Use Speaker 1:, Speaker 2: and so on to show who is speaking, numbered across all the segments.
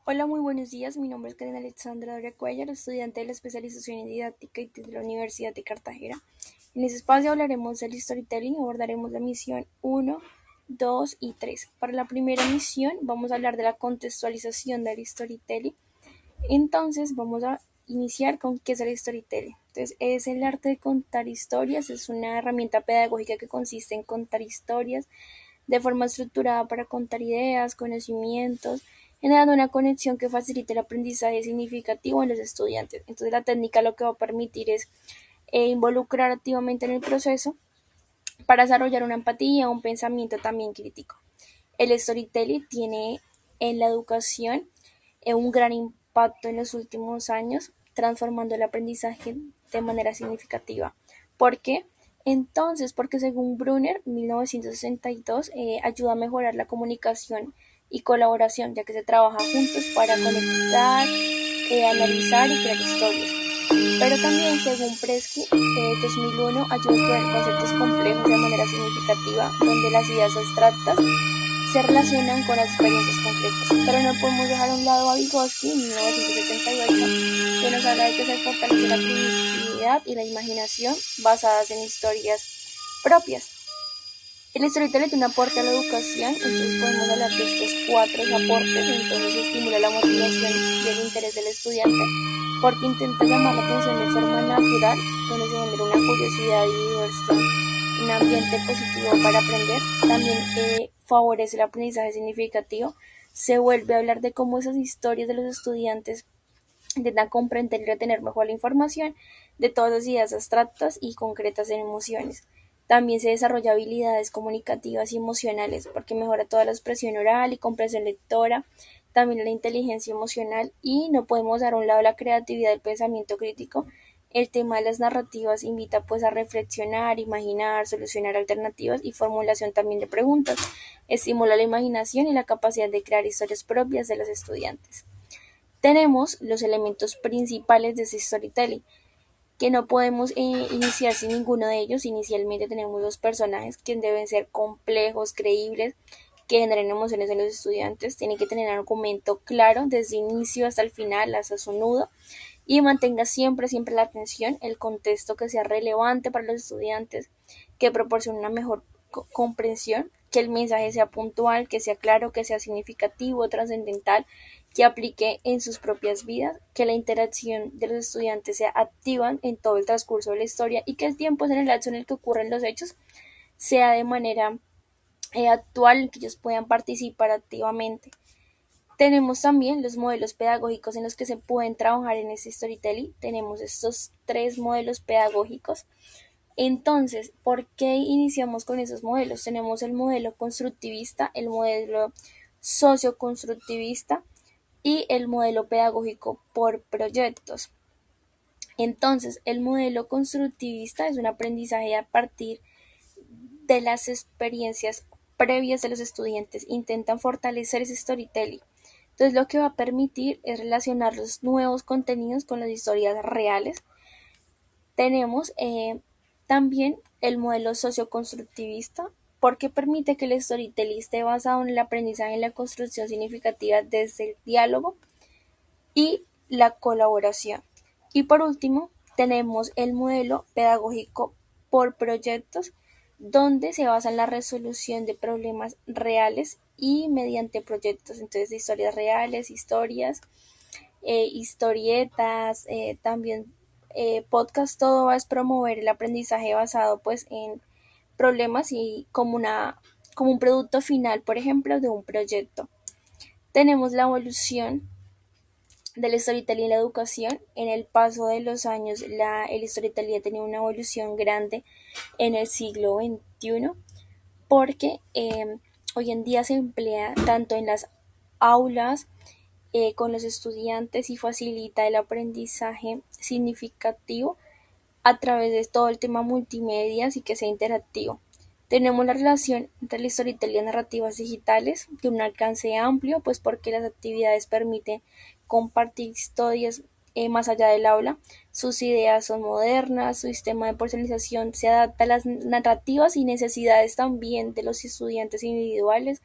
Speaker 1: Hola, muy buenos días. Mi nombre es Karen Alexandra Doria Cuellar, estudiante de la especialización en didáctica y de la Universidad de Cartagena. En este espacio hablaremos del storytelling, abordaremos la misión 1, 2 y 3. Para la primera misión vamos a hablar de la contextualización del storytelling. Entonces vamos a iniciar con qué es el storytelling. Entonces es el arte de contar historias, es una herramienta pedagógica que consiste en contar historias de forma estructurada para contar ideas, conocimientos, generando una conexión que facilite el aprendizaje significativo en los estudiantes. Entonces la técnica lo que va a permitir es involucrar activamente en el proceso para desarrollar una empatía o un pensamiento también crítico. El storytelling tiene en la educación un gran impacto en los últimos años, transformando el aprendizaje de manera significativa. ¿Por qué? Entonces, porque según Brunner, 1962, ayuda a mejorar la comunicación y colaboración, ya que se trabaja juntos para conectar, analizar y crear historias. Pero también, según Presky, 2001, ayuda a explorar conceptos complejos de manera significativa, donde las ideas abstractas se relacionan con las experiencias concretas. Pero no podemos dejar a un lado a Vygotsky, en 1978, que nos habla de que se fortalece la creatividad y la imaginación basadas en historias propias. El storytelling tiene un aporte a la educación, entonces podemos hablar de estos cuatro aportes. Entonces estimula la motivación y el interés del estudiante porque intenta llamar la atención de forma natural, donde se genera una curiosidad y diversión, un ambiente positivo para aprender. También favorece el aprendizaje significativo. Se vuelve a hablar de cómo esas historias de los estudiantes intentan comprender y retener mejor la información de todas las ideas abstractas y concretas en emociones. También se desarrolla habilidades comunicativas y emocionales porque mejora toda la expresión oral y comprensión lectora, también la inteligencia emocional, y no podemos dar a un lado la creatividad del pensamiento crítico. El tema de las narrativas invita pues a reflexionar, imaginar, solucionar alternativas y formulación también de preguntas. Estimula la imaginación y la capacidad de crear historias propias de los estudiantes. Tenemos los elementos principales de ese storytelling, que no podemos iniciar sin ninguno de ellos. Inicialmente tenemos los personajes que deben ser complejos, creíbles, que generen emociones en los estudiantes. Tienen que tener un argumento claro desde el inicio hasta el final, hasta su nudo, y mantenga siempre la atención, el contexto que sea relevante para los estudiantes, que proporcione una mejor comprensión, que el mensaje sea puntual, que sea claro, que sea significativo, trascendental, que aplique en sus propias vidas, que la interacción de los estudiantes sea activa en todo el transcurso de la historia y que el tiempo en el lapso en el que ocurren los hechos sea de manera actual, en que ellos puedan participar activamente. Tenemos también los modelos pedagógicos en los que se pueden trabajar en este storytelling. Tenemos estos tres modelos pedagógicos. Entonces, ¿por qué iniciamos con esos modelos? Tenemos el modelo constructivista, el modelo socioconstructivista y el modelo pedagógico por proyectos. Entonces, el modelo constructivista es un aprendizaje a partir de las experiencias previas de los estudiantes. Intentan fortalecer ese storytelling. Entonces, lo que va a permitir es relacionar los nuevos contenidos con las historias reales. Tenemos también el modelo socioconstructivista, porque permite que el storytelling esté basado en el aprendizaje y la construcción significativa desde el diálogo y la colaboración. Y por último, tenemos el modelo pedagógico por proyectos, donde se basa en la resolución de problemas reales y mediante proyectos, entonces de historias reales, historias, historietas, también podcast. Todo va a promover el aprendizaje basado pues en problemas y como un producto final, por ejemplo, de un proyecto. Tenemos la evolución del storytelling en la educación. En el paso de los años, el storytelling ha tenido una evolución grande en el siglo XXI, porque hoy en día se emplea tanto en las aulas con los estudiantes y facilita el aprendizaje significativo a través de todo el tema multimedia y que sea interactivo. Tenemos la relación entre el storytelling y las narrativas digitales de un alcance amplio, pues porque las actividades permiten compartir historias más allá del aula. Sus ideas son modernas, su sistema de personalización se adapta a las narrativas y necesidades también de los estudiantes individuales.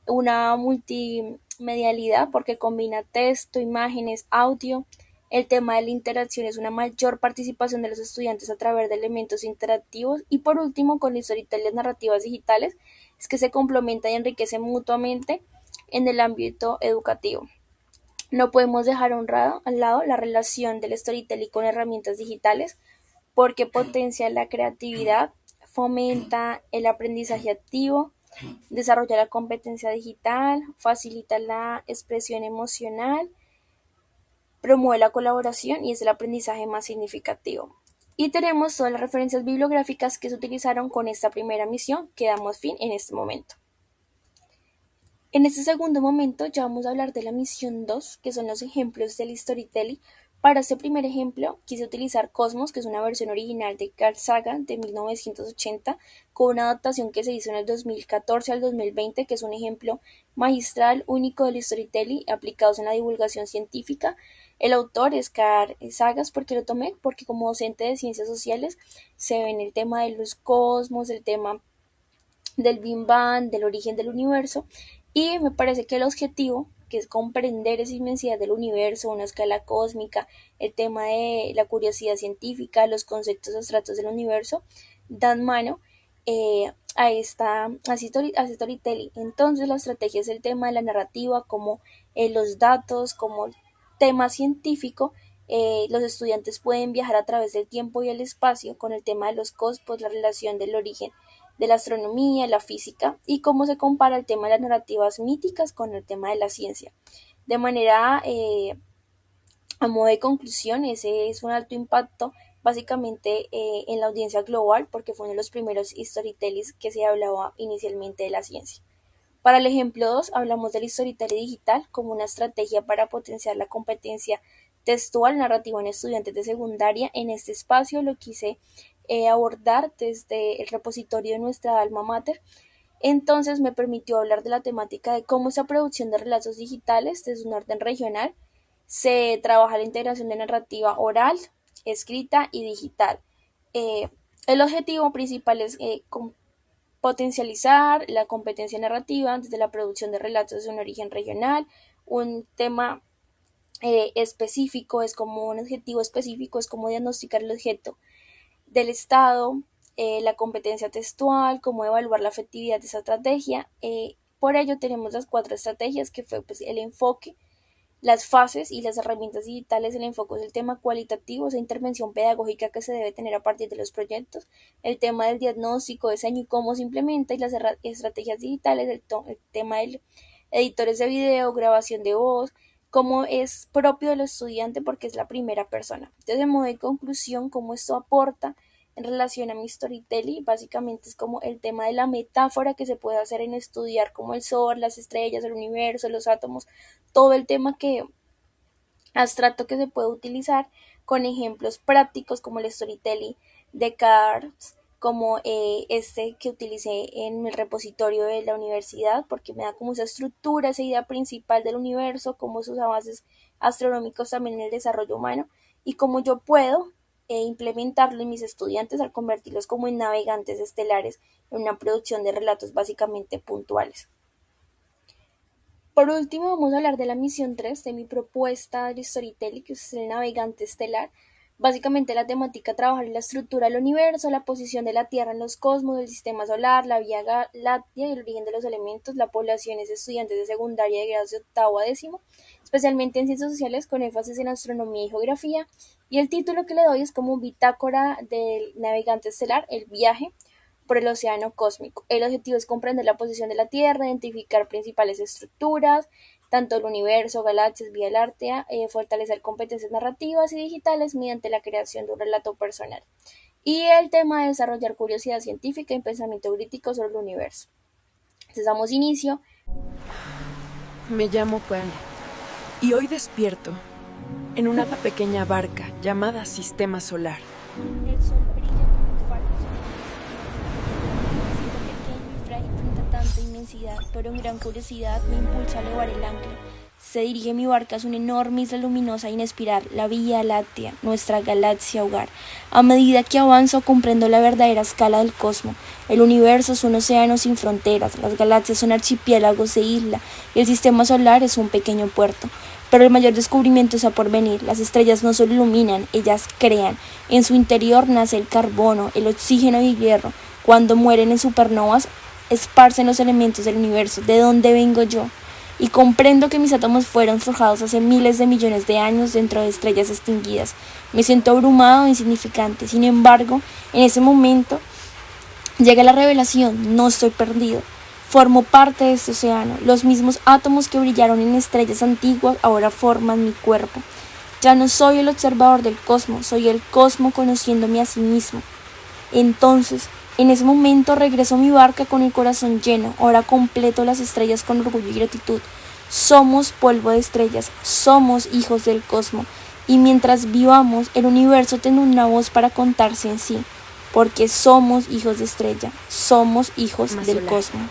Speaker 1: una multimedialidad porque combina texto, imágenes, audio. El tema de la interacción es una mayor participación de los estudiantes a través de elementos interactivos. Y por último, con las historias narrativas digitales, es que se complementan y enriquecen mutuamente en el ámbito educativo. No podemos dejar al lado la relación del storytelling con herramientas digitales porque potencia la creatividad, fomenta el aprendizaje activo, desarrolla la competencia digital, facilita la expresión emocional, promueve la colaboración y es el aprendizaje más significativo. Y tenemos todas las referencias bibliográficas que se utilizaron con esta primera misión que damos fin en este momento. En este segundo momento ya vamos a hablar de la misión 2, que son los ejemplos del storytelling. Para este primer ejemplo quise utilizar Cosmos, que es una versión original de Carl Sagan de 1980, con una adaptación que se hizo en el 2014 al 2020, que es un ejemplo magistral único del storytelling aplicados en la divulgación científica. El autor es Carl Sagan. ¿Por qué lo tomé? Porque como docente de ciencias sociales se ve en el tema de los cosmos, el tema del Big Bang, del origen del universo, y me parece que el objetivo, que es comprender esa inmensidad del universo, una escala cósmica, el tema de la curiosidad científica, los conceptos abstractos del universo, dan mano a storytelling. Entonces la estrategia es el tema de la narrativa, como los datos, como tema científico. Los estudiantes pueden viajar a través del tiempo y el espacio con el tema de los cosmos, la relación del origen de la astronomía, la física y cómo se compara el tema de las narrativas míticas con el tema de la ciencia. De manera, a modo de conclusión, ese es un alto impacto básicamente en la audiencia global porque fue uno de los primeros storytellings que se hablaba inicialmente de la ciencia. Para el ejemplo 2 hablamos del storytelling digital como una estrategia para potenciar la competencia textual narrativa en estudiantes de secundaria. En este espacio lo quise abordar desde el repositorio de nuestra alma mater. Entonces me permitió hablar de la temática de cómo esa producción de relatos digitales desde un orden regional se trabaja la integración de narrativa oral, escrita y digital. Eh, el objetivo principal es potencializar la competencia narrativa desde la producción de relatos de un origen regional. Un tema específico es como un objetivo específico, es como diagnosticar el objeto del Estado, la competencia textual, cómo evaluar la efectividad de esa estrategia. Por ello tenemos las 4 estrategias que fue pues, el enfoque, las fases y las herramientas digitales. El enfoque es el tema cualitativo, esa intervención pedagógica que se debe tener a partir de los proyectos, el tema del diagnóstico, diseño y cómo se implementa, y las estrategias digitales, el tema del editores de video, grabación de voz, cómo es propio del estudiante porque es la primera persona. Entonces, de modo de conclusión, cómo esto aporta en relación a mi storytelling, básicamente es como el tema de la metáfora que se puede hacer en estudiar como el sol, las estrellas, el universo, los átomos, todo el tema que abstracto que se puede utilizar con ejemplos prácticos como el storytelling de Cards, como este que utilicé en el repositorio de la universidad, porque me da como esa estructura, esa idea principal del universo, como sus avances astronómicos también en el desarrollo humano, y cómo yo puedo implementarlo en mis estudiantes al convertirlos como en navegantes estelares en una producción de relatos básicamente puntuales. Por último, vamos a hablar de la misión 3 de mi propuesta de storytelling, que es el navegante estelar. Básicamente la temática trabajar en la estructura del universo, la posición de la Tierra en los cosmos, el sistema solar, la Vía Láctea y el origen de los elementos. La población es estudiantes de secundaria de grados de octavo a décimo, especialmente en ciencias sociales con énfasis en astronomía y geografía. Y el título que le doy es como Bitácora del navegante estelar, el viaje por el océano cósmico. El objetivo es comprender la posición de la Tierra, identificar principales estructuras, tanto el universo, galaxias, Vía Láctea, fortalecer competencias narrativas y digitales mediante la creación de un relato personal. Y el tema de desarrollar curiosidad científica y pensamiento crítico sobre el universo. Entonces damos inicio.
Speaker 2: Me llamo Pan y hoy despierto en una pequeña barca llamada Sistema Solar.
Speaker 1: El sol brilla como un faro. Siento pequeño y frágil frente a tanta inmensidad, pero en gran curiosidad me impulsa a elevar el ancla. Se dirige mi barca hacia una enorme isla luminosa e inespirar, la Vía Láctea, nuestra galaxia hogar. A medida que avanzo comprendo la verdadera escala del cosmos. El universo es un océano sin fronteras, las galaxias son archipiélagos de isla y el sistema solar es un pequeño puerto. Pero el mayor descubrimiento está por venir. Las estrellas no solo iluminan, ellas crean. En su interior nace el carbono, el oxígeno y el hierro. Cuando mueren en supernovas, esparcen los elementos del universo. ¿De dónde vengo yo? Y comprendo que mis átomos fueron forjados hace miles de millones de años dentro de estrellas extinguidas. Me siento abrumado e insignificante. Sin embargo, en ese momento llega la revelación. No estoy perdido. Formo parte de este océano. Los mismos átomos que brillaron en estrellas antiguas ahora forman mi cuerpo. Ya no soy el observador del cosmos, soy el cosmos conociéndome a sí mismo. Entonces, en ese momento regreso a mi barca con el corazón lleno. Ahora completo las estrellas con orgullo y gratitud. Somos polvo de estrellas, somos hijos del cosmos. Y mientras vivamos, el universo tendrá una voz para contarse en sí. Porque somos hijos de estrella, somos hijos del cosmos.